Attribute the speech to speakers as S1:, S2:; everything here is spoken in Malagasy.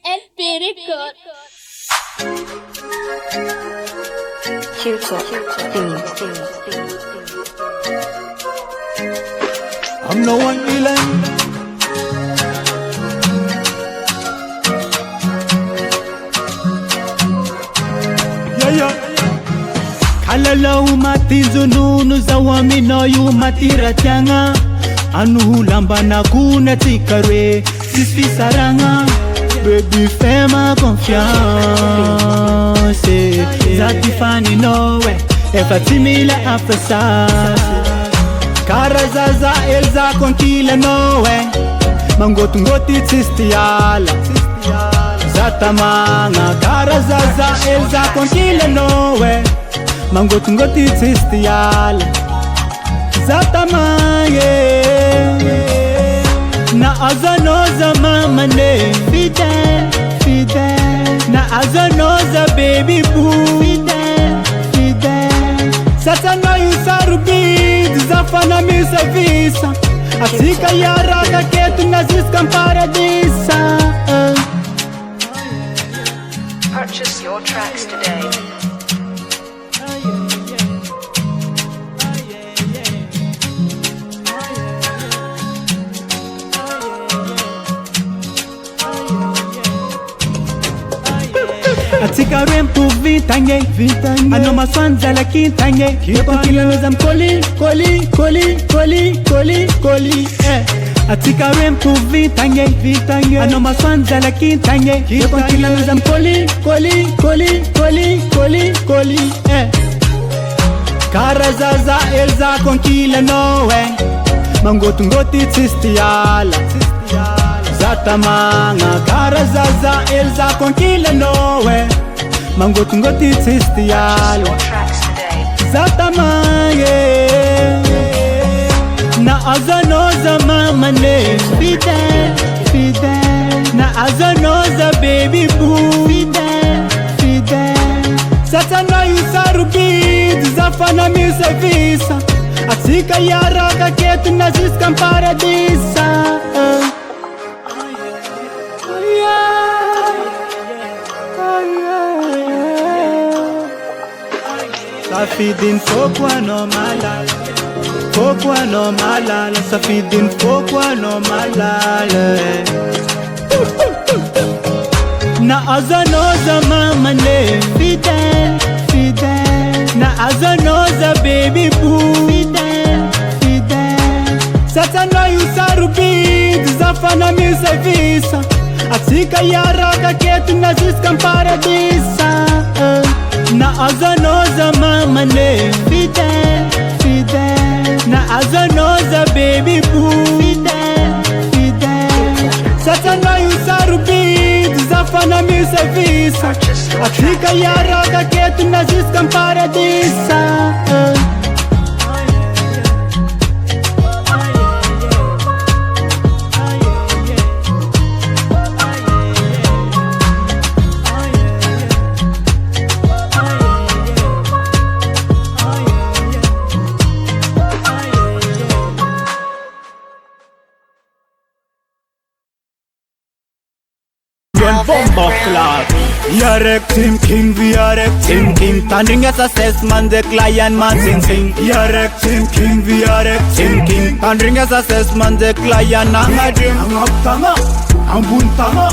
S1: and Period.
S2: I'm no one villain. Kalalau mati zununu zawamina yu mati ratianga anu lambana kuna tikarwe sisfi saranga baby fais-moi confiance zati fani nowe efatimila afasa karazaza elza konkile nowe mangotu ngoti tsistiala zatamanga karazaza elza konkile nowe mangotu ngoti tsistiala zatamanga na azanoza mama ne fide na azanoza baby boo fide satana yusarubid zafana misa visa asika yaraga ketu naziskan paradisa.
S3: Purchase your tracks today.
S2: Atika rempu vitange ano maswanza la kintange yoko kila noza mkoli koli Atika rempu vitange ano maswanza la kintange yoko kila noza mkoli koli Karazaza elza konkile nowe mangotu ngoti tsistiala zatamanga karazaza elza konkile nowe mangotu ngoti tsistiala zatamanga na azanoza mama ne fide na azanoza baby boo fide satana yusarubid zafana misa visa asika yaraga ketu naziskan paradisa. Safidin fokwa no malala Safidin fokwa no malala na azanoza mama ne fide na azanoza baby boo fide satana yusarubid zafana misa visa asika yaraga ketu naziskan paradisa. Na azanoza mama ne fide na azanoza baby boo fide satana yusarubid zafana misa visa asika yaraga ketu naziskan paradisa. Bomba class. Yarek Team King, we Yarek Team King. Thundering as assessment, the client man sing. Yarek Team King, we Yarek Team King. Thundering as assessment, the client nanga dream. Angap tanga, ambun tanga.